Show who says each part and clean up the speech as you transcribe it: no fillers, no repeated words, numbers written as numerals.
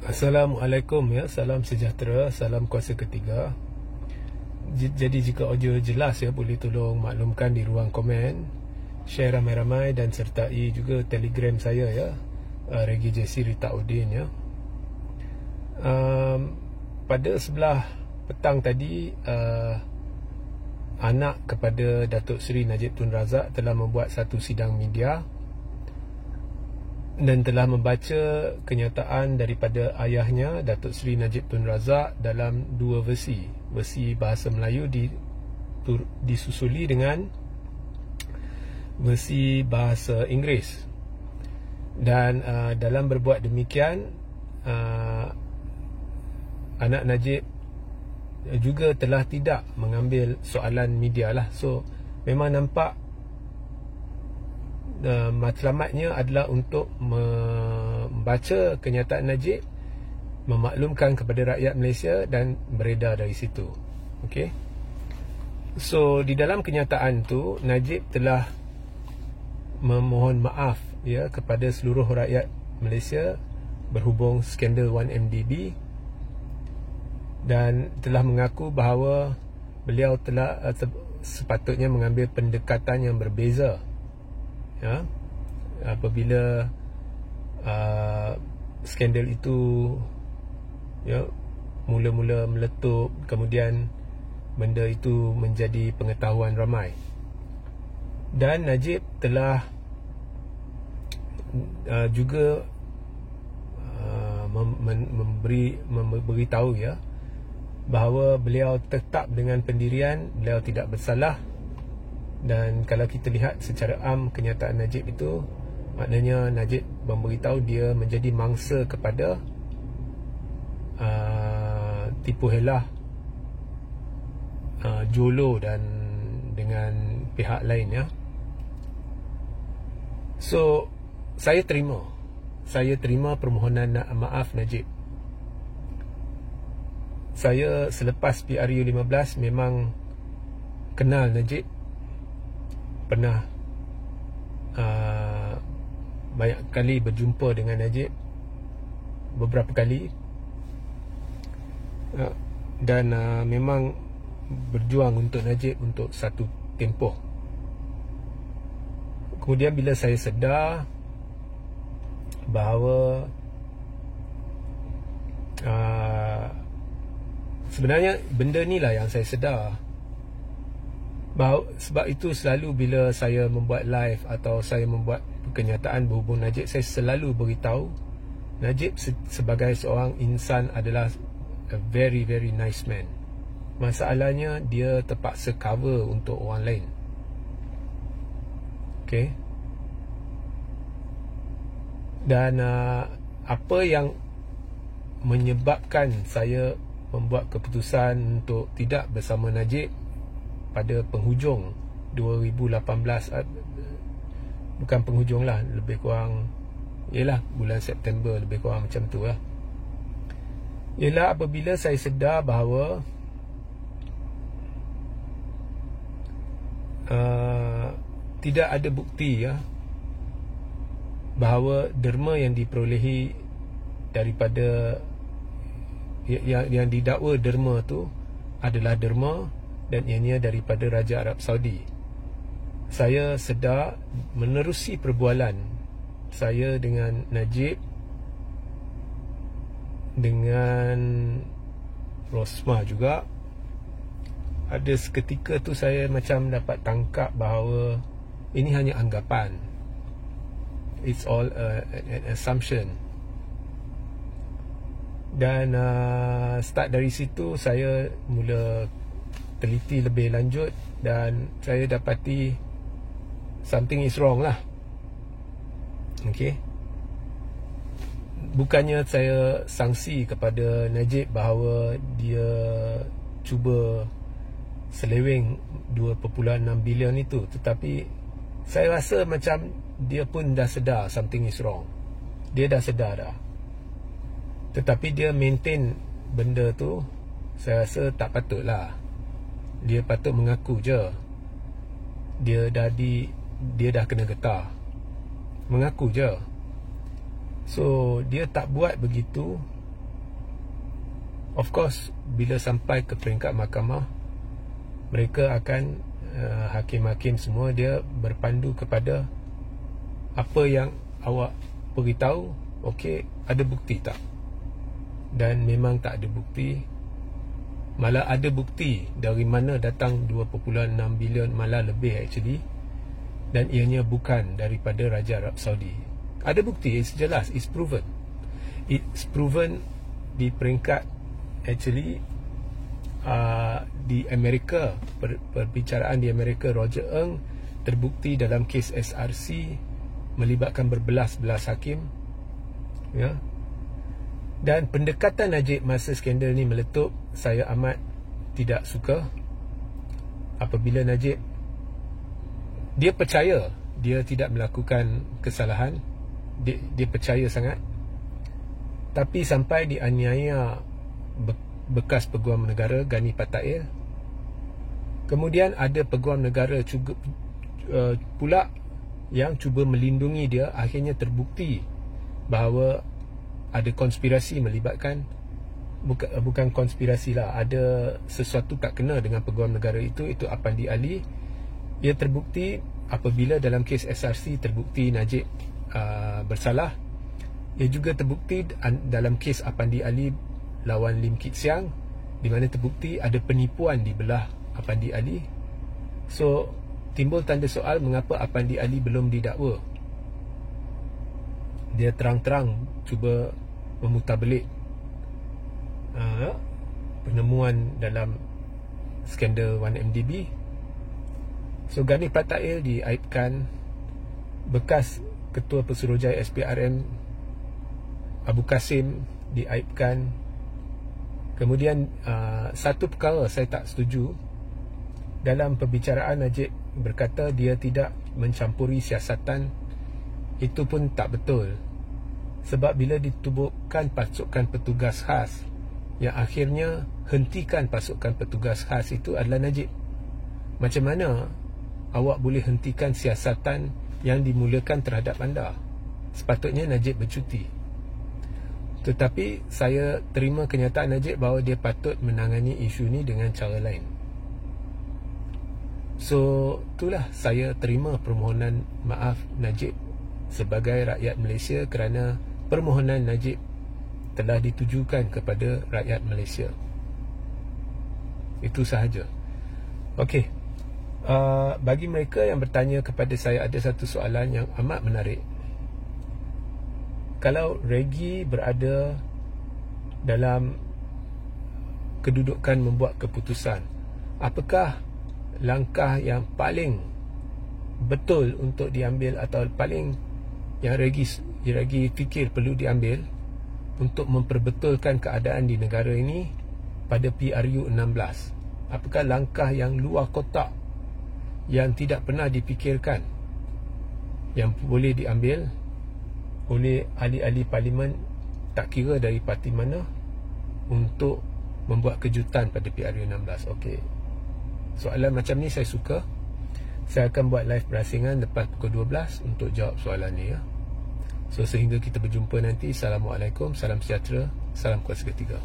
Speaker 1: Assalamualaikum ya, salam sejahtera, salam kuasa ketiga. Jadi jika audio jelas ya, boleh tolong maklumkan di ruang komen, share ramai-ramai dan sertai juga Telegram saya ya, Regi JC Rita Udin ya. Pada sebelah petang tadi, anak kepada Datuk Seri Najib Tun Razak telah membuat satu sidang media dan telah membaca kenyataan daripada ayahnya Datuk Seri Najib Tun Razak dalam dua versi. Versi bahasa Melayu disusuli dengan versi bahasa Inggeris. Dan dalam berbuat demikian, anak Najib juga telah tidak mengambil soalan media lah. So memang nampak matlamatnya adalah untuk membaca kenyataan Najib, memaklumkan kepada rakyat Malaysia dan beredar dari situ. Okay. So di dalam kenyataan tu, Najib telah memohon maaf ya kepada seluruh rakyat Malaysia berhubung skandal 1MDB, dan telah mengaku bahawa beliau telah sepatutnya mengambil pendekatan yang berbeza ya, apabila skandal itu ya mula-mula meletup, kemudian benda itu menjadi pengetahuan ramai. Dan Najib telah juga memberitahu ya bahawa beliau tetap dengan pendirian beliau tidak bersalah. Dan kalau kita lihat secara am kenyataan Najib itu, maknanya Najib memberitahu dia menjadi mangsa kepada tipu helah, jolo dan dengan pihak lain ya. So saya terima permohonan maaf Najib. Saya selepas PRU 15 memang kenal Najib, pernah banyak kali berjumpa dengan Najib, beberapa kali, dan memang berjuang untuk Najib untuk satu tempoh. Kemudian bila saya sedar bahawa sebenarnya benda ni lah yang saya sedar, sebab itu selalu bila saya membuat live atau saya membuat kenyataan berhubung Najib, saya selalu beritahu Najib sebagai seorang insan adalah a very very nice man. Masalahnya dia terpaksa cover untuk orang lain. Okay. Dan apa yang menyebabkan saya membuat keputusan untuk tidak bersama Najib pada penghujung 2018, bukan penghujung lah, lebih kurang ialah bulan September, lebih kurang macam tu lah, ialah apabila saya sedar bahawa tidak ada bukti ya bahawa derma yang diperolehi daripada yang didakwa derma tu adalah derma dan ianya daripada Raja Arab Saudi. Saya sedar menerusi perbualan saya dengan Najib, dengan Rosmah juga. Ada seketika tu saya macam dapat tangkap bahawa ini hanya anggapan. It's all an assumption. Dan start dari situ saya mula teliti lebih lanjut dan saya dapati something is wrong lah. Okay. Bukannya saya sangsi kepada Najib bahawa dia cuba seleweng 2.6 bilion itu, tetapi saya rasa macam dia pun dah sedar something is wrong. Dia dah sedar dah, tetapi dia maintain benda tu. Saya rasa tak patut lah. Dia patut mengaku je dia dah kena getah. Mengaku je. So dia tak buat begitu Of course, bila sampai ke peringkat mahkamah, mereka akan hakim-hakim semua dia berpandu kepada apa yang awak beritahu. Okey, ada bukti tak? Dan memang tak ada bukti. Malah ada bukti dari mana datang 2.6 bilion, malah lebih actually, dan ianya bukan daripada Raja Arab Saudi. Ada bukti, it's jelas, it's proven. It's proven di peringkat actually di Amerika, perbicaraan di Amerika, Roger Ng terbukti dalam kes SRC melibatkan berbelas-belas hakim, ya. Dan pendekatan Najib masa skandal ni meletup, saya amat tidak suka. Apabila Najib, dia percaya dia tidak melakukan kesalahan, dia percaya sangat, tapi sampai dianiaya bekas peguam negara Gani Patail. Kemudian ada peguam negara juga pula yang cuba melindungi dia. Akhirnya terbukti bahawa ada konspirasi melibatkan, bukan konspirasi lah, ada sesuatu tak kena dengan peguam negara itu Apandi Ali. Ia terbukti apabila dalam kes SRC terbukti Najib bersalah. Ia juga terbukti dalam kes Apandi Ali lawan Lim Kit Siang, di mana terbukti ada penipuan di belah Apandi Ali. So timbul tanda soal mengapa Apandi Ali belum didakwa. Dia terang-terang cuba memutarbelit penemuan dalam skandal 1MDB. So Gani Patail diaibkan, bekas Ketua Pesuruhjaya SPRM Abu Kasim diaibkan. Kemudian satu perkara saya tak setuju, dalam perbicaraan Najib berkata dia tidak mencampuri siasatan. Itu pun tak betul. Sebab bila ditubuhkan pasukan petugas khas, yang akhirnya hentikan pasukan petugas khas itu adalah Najib. Macam mana awak boleh hentikan siasatan yang dimulakan terhadap anda? Sepatutnya Najib bercuti. Tetapi saya terima kenyataan Najib bahawa dia patut menangani isu ni dengan cara lain. So itulah, saya terima permohonan maaf Najib sebagai rakyat Malaysia, kerana permohonan Najib telah ditujukan kepada rakyat Malaysia. Itu sahaja. Okey, bagi mereka yang bertanya kepada saya, ada satu soalan yang amat menarik. Kalau Regi berada dalam kedudukan membuat keputusan, apakah langkah yang paling betul untuk diambil, atau paling yang Regi fikir perlu diambil untuk memperbetulkan keadaan di negara ini pada PRU 16? Apakah langkah yang luar kotak, yang tidak pernah dipikirkan, yang boleh diambil oleh ahli-ahli parlimen, tak kira dari parti mana, untuk membuat kejutan pada PRU 16? Okey, soalan macam ni saya suka. Saya akan buat live berasingan lepas pukul 12 untuk jawab soalan ni, ya. So sehingga kita berjumpa nanti. Assalamualaikum, salam sejahtera, salam kuasa ketiga.